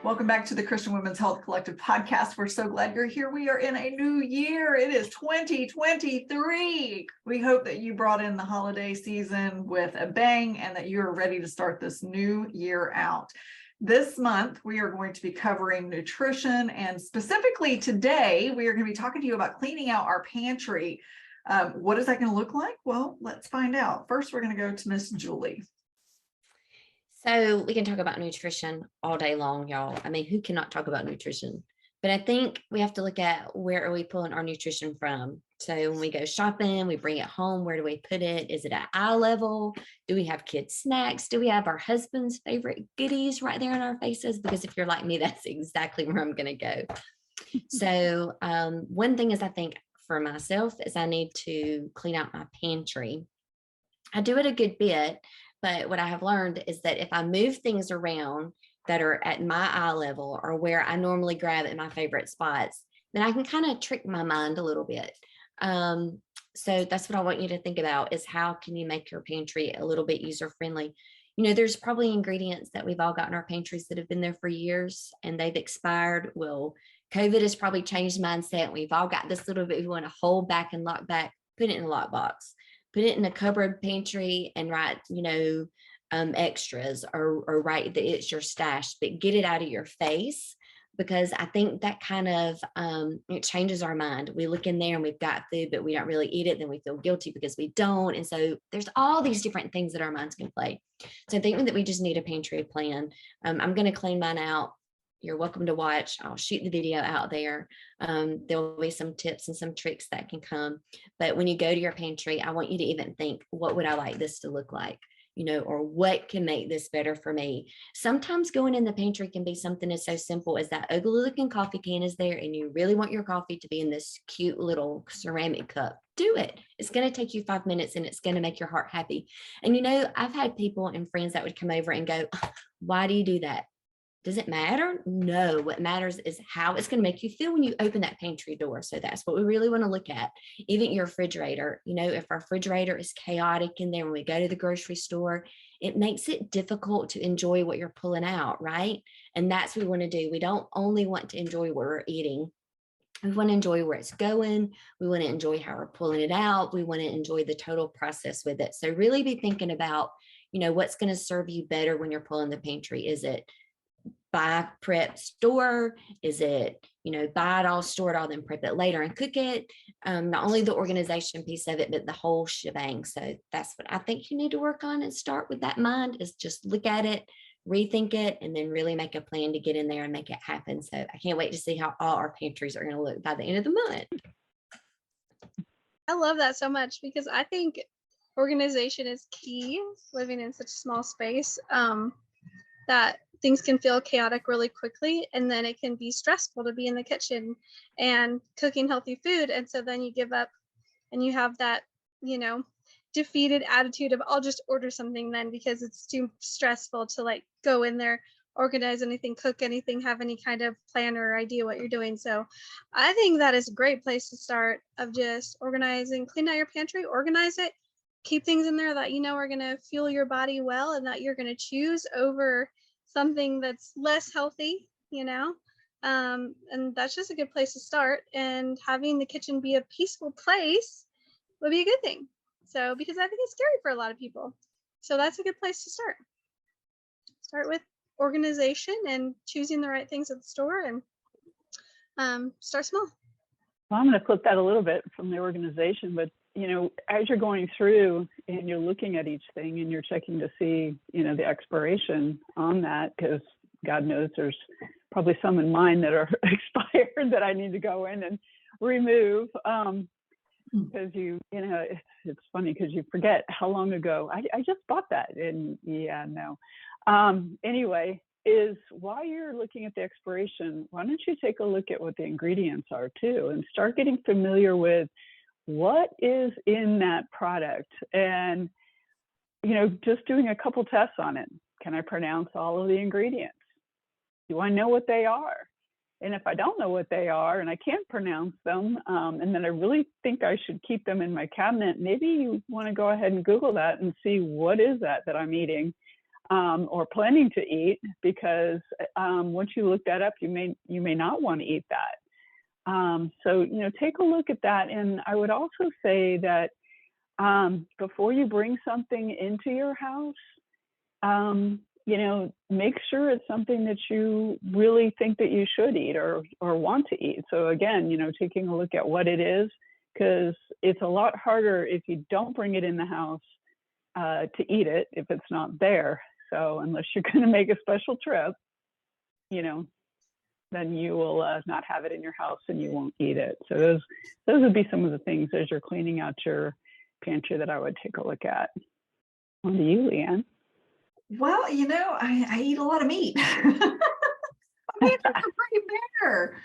Welcome back to the Christian Women's Health Collective podcast. We're so glad you're here. We are in a new year. It is 2023. We hope that you brought in the holiday season with a bang and that you are ready to start this new year out. This month, we are going to be covering nutrition, and specifically today, we are going to be talking to you about cleaning out our pantry. What is that going to look like? Well, let's find out. First, we're going to go to Miss Julie. So we can talk about nutrition all day long, y'all. I mean, who cannot talk about nutrition? But I think we have to look at where are we pulling our nutrition from? So when we go shopping, we bring it home. Where do we put it? Is it at eye level? Do we have kids' snacks? Do we have our husband's favorite goodies right there in our faces? Because if you're like me, that's exactly where I'm going to go. So one thing is, I think for myself is I need to clean out my pantry. I do it a good bit. But what I have learned is that if I move things around that are at my eye level or where I normally grab at my favorite spots, then I can kind of trick my mind a little bit. So that's what I want you to think about is how can you make your pantry a little bit user friendly? You know, there's probably ingredients that we've all got in our pantries that have been there for years and they've expired. Well, COVID has probably changed mindset. We've all got this little bit we want to hold back and lock back, put it in a lockbox. Put it in a cupboard pantry and write, extras or write that it's your stash, but get it out of your face because I think that kind of it changes our mind. We look in there and we've got food, but we don't really eat it. Then we feel guilty because we don't. And so there's all these different things that our minds can play. So I think that we just need a pantry plan. I'm going to clean mine out. You're welcome to watch. I'll shoot the video out there. There'll be some tips and some tricks that can come. But when you go to your pantry, I want you to even think, what would I like this to look like? Or what can make this better for me? Sometimes going in the pantry can be something as so simple as that ugly looking coffee can is there and you really want your coffee to be in this cute little ceramic cup. Do it. It's going to take you 5 minutes and it's going to make your heart happy. And I've had people and friends that would come over and go, why do you do that? Does it matter? No, what matters is how it's going to make you feel when you open that pantry door. So that's what we really want to look at. Even your refrigerator, if our refrigerator is chaotic in there when we go to the grocery store, it makes it difficult to enjoy what you're pulling out, right? And that's what we want to do. We don't only want to enjoy what we're eating. We want to enjoy where it's going. We want to enjoy how we're pulling it out. We want to enjoy the total process with it. So really be thinking about, what's going to serve you better when you're pulling the pantry. Is it buy, prep, store? Is it, buy it all, store it all, then prep it later and cook it? Not only the organization piece of it, but the whole shebang. So that's what I think you need to work on and start with that mind is just look at it, rethink it, and then really make a plan to get in there and make it happen. So I can't wait to see how all our pantries are going to look by the end of the month. I love that so much because I think organization is key living in such a small space that things can feel chaotic really quickly, and then it can be stressful to be in the kitchen and cooking healthy food. And so then you give up and you have that, defeated attitude of I'll just order something then because it's too stressful to go in there, organize anything, cook anything, have any kind of plan or idea what you're doing. So I think that is a great place to start of just organizing, clean out your pantry, organize it, keep things in there that are going to fuel your body well and that you're going to choose over something that's less healthy, and that's just a good place to start. And having the kitchen be a peaceful place would be a good thing. So, because I think it's scary for a lot of people. So that's a good place to start. Start with organization and choosing the right things at the store and start small. Well, I'm going to flip that a little bit from the organization, but as you're going through and you're looking at each thing and you're checking to see, the expiration on that, because God knows there's probably some in mine that are expired that I need to go in and remove. Because it's funny because you forget how long ago I just bought that. And yeah, no. Anyway, is while you're looking at the expiration, why don't you take a look at what the ingredients are too and start getting familiar with what is in that product and, just doing a couple tests on it. Can I pronounce all of the ingredients? Do I know what they are? And if I don't know what they are and I can't pronounce them, and then I really think I should keep them in my cabinet, maybe you want to go ahead and Google that and see what is that I'm eating. or planning to eat, because once you look that up, you may not want to eat that. So, take a look at that. And I would also say that before you bring something into your house, make sure it's something that you really think that you should eat or want to eat. So again, taking a look at what it is, because it's a lot harder if you don't bring it in the house to eat it if it's not there. So unless you're going to make a special trip, then you will not have it in your house and you won't eat it. So those would be some of the things as you're cleaning out your pantry that I would take a look at. On to you, Leanne. Well, I eat a lot of meat. My pantry's pretty bare.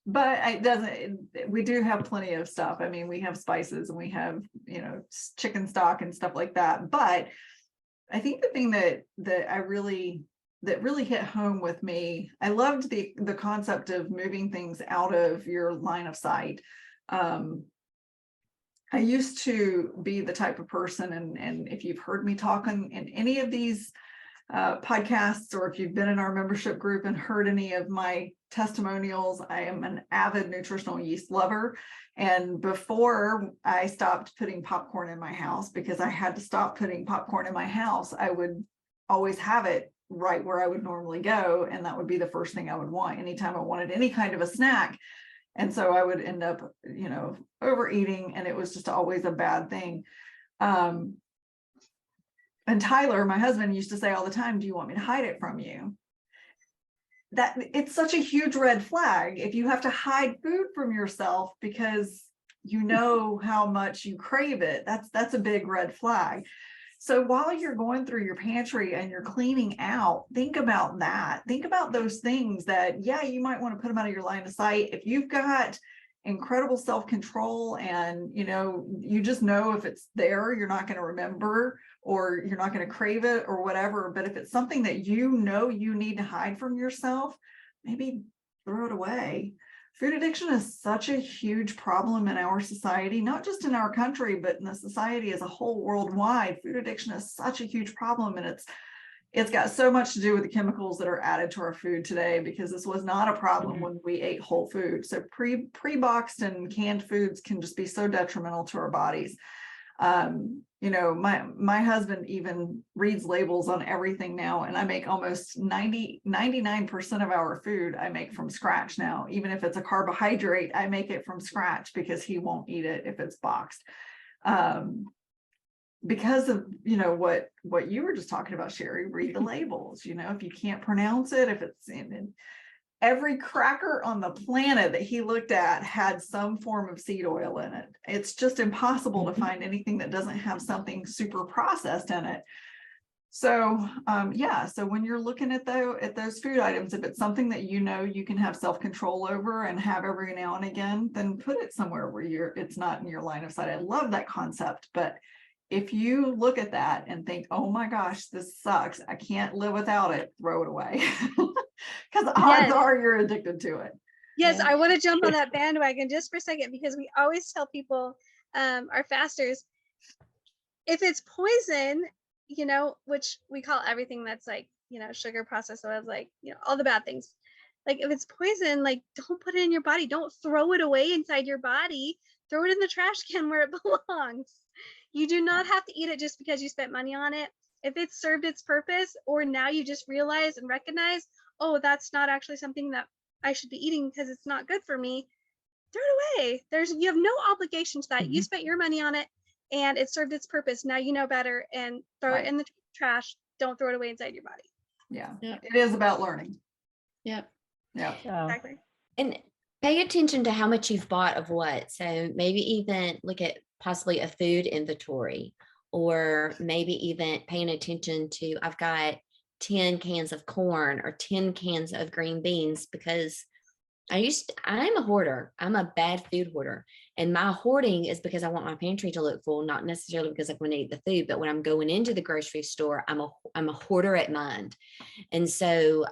But it doesn't, we do have plenty of stuff. I mean, we have spices and we have, chicken stock and stuff like that. But I think the thing that really hit home with me, I loved the concept of moving things out of your line of sight. I used to be the type of person, and if you've heard me talk in any of these podcasts, or if you've been in our membership group and heard any of my testimonials, I am an avid nutritional yeast lover. And before I stopped putting popcorn in my house, because I had to stop putting popcorn in my house, I would always have it right where I would normally go. And that would be the first thing I would want anytime I wanted any kind of a snack. And so I would end up, overeating, and it was just always a bad thing. And Tyler, my husband, used to say all the time, do you want me to hide it from you? That it's such a huge red flag if you have to hide food from yourself because you know how much you crave it. That's a big red flag. So while you're going through your pantry and you're cleaning out, think about that. Think about those things that, you might want to put them out of your line of sight. If you've got incredible self-control and, you just know if it's there, you're not going to remember, or you're not going to crave it or whatever. But if it's something that you need to hide from yourself, maybe throw it away. Food addiction is such a huge problem in our society, not just in our country, but in the society as a whole worldwide. Food addiction is such a huge problem, and it's got so much to do with the chemicals that are added to our food today, because this was not a problem when we ate whole food. So pre-boxed and canned foods can just be so detrimental to our bodies. My husband even reads labels on everything now, and I make almost 99% of our food I make from scratch now. Even if it's a carbohydrate, I make it from scratch because he won't eat it if it's boxed. Because of, what you were just talking about, Sherry, read the labels. If you can't pronounce it, if it's in every cracker on the planet that he looked at had some form of seed oil in it. It's just impossible to find anything that doesn't have something super processed in it. So, so when you're looking at those food items, if it's something that you can have self-control over and have every now and again, then put it somewhere where it's not in your line of sight. I love that concept, but if you look at that and think, oh my gosh, this sucks, I can't live without it, throw it away. Because odds are you're addicted to it. Yes, I want to jump on that bandwagon just for a second, because we always tell people, our fasters, if it's poison, which we call everything that's like, sugar, processed oils, like, all the bad things. Like if it's poison, like don't put it in your body. Don't throw it away inside your body. Throw it in the trash can where it belongs. You do not have to eat it just because you spent money on it. If it's served its purpose, or now you just realize and recognize, oh, that's not actually something that I should be eating because it's not good for me, throw it away. You have no obligation to that. Mm-hmm. You spent your money on it and it served its purpose. Now you know better, and throw it in the trash. Don't throw it away inside your body. Yeah. It is about learning. Yep. Yeah. Exactly. And pay attention to how much you've bought of what. So maybe even look at possibly a food inventory, or maybe even paying attention to, I've got 10 cans of corn or 10 cans of green beans, because I'm a hoarder. I'm a bad food hoarder. And my hoarding is because I want my pantry to look full, not necessarily because I want to eat the food. But when I'm going into the grocery store, I'm a hoarder at mind. And so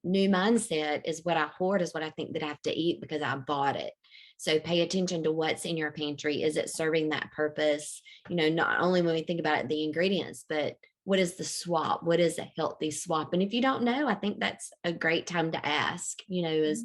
new mindset is what I hoard is what I think that I have to eat because I bought it. So pay attention to what's in your pantry. Is it serving that purpose? Not only when we think about it, the ingredients, but what is the swap? What is a healthy swap? And if you don't know, I think that's a great time to ask, is,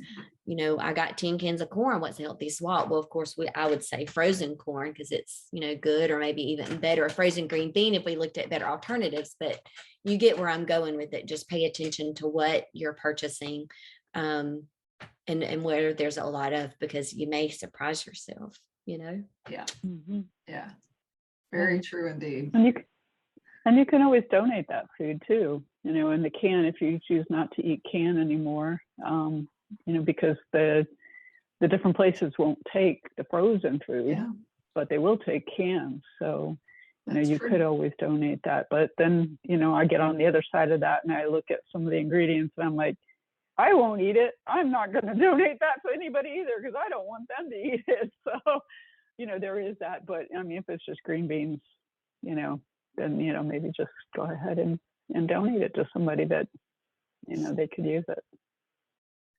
I got 10 cans of corn. What's a healthy swap? Well, of course, I would say frozen corn because it's, good, or maybe even better, a frozen green bean if we looked at better alternatives. But you get where I'm going with it. Just pay attention to what you're purchasing, and where there's a lot of, because you may surprise yourself, Yeah, Mhm. yeah. Very true indeed. And you can always donate that food too, in the can if you choose not to eat can anymore, because the different places won't take the frozen food, Yeah, but they will take cans. So, that's you true. could always donate that. But then, I get on the other side of that and I look at some of the ingredients and I'm like, I won't eat it. I'm not going to donate that to anybody either because I don't want them to eat it. So, there is that. But I mean, if it's just green beans, then, maybe just go ahead and donate it to somebody that, they could use it.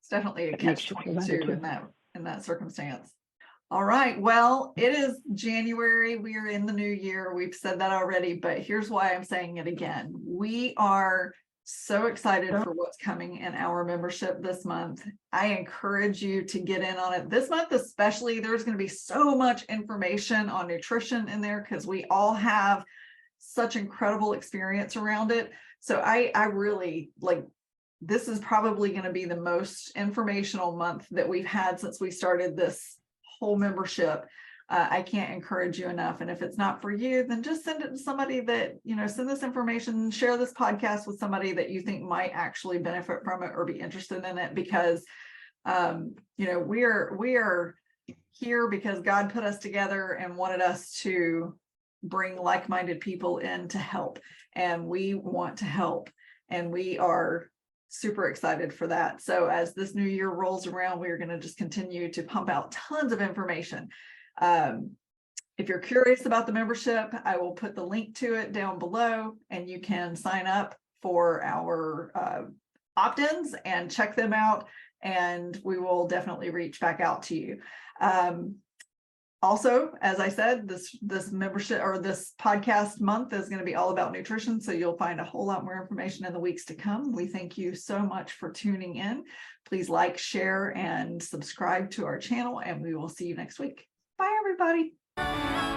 It's definitely a That makes you feel better, catch-22 too. in that circumstance. All right. Well, it is January. We are in the new year. We've said that already, but here's why I'm saying it again. We are so excited for what's coming in our membership this month. I encourage you to get in on it this month, especially. There's going to be so much information on nutrition in there because we all have such incredible experience around it. So I really this is probably going to be the most informational month that we've had since we started this whole membership. I can't encourage you enough. And if it's not for you, then just send it to somebody that, send this information, share this podcast with somebody that you think might actually benefit from it or be interested in it, because, we are here because God put us together and wanted us to bring like-minded people in to help. And we want to help. And we are super excited for that. So as this new year rolls around, we're going to just continue to pump out tons of information. If you're curious about the membership, I will put the link to it down below and you can sign up for our opt-ins and check them out. And we will definitely reach back out to you. Also, as I said, this membership or this podcast month is going to be all about nutrition. So you'll find a whole lot more information in the weeks to come. We thank you so much for tuning in. Please like, share, and subscribe to our channel, and we will see you next week. Bye, everybody.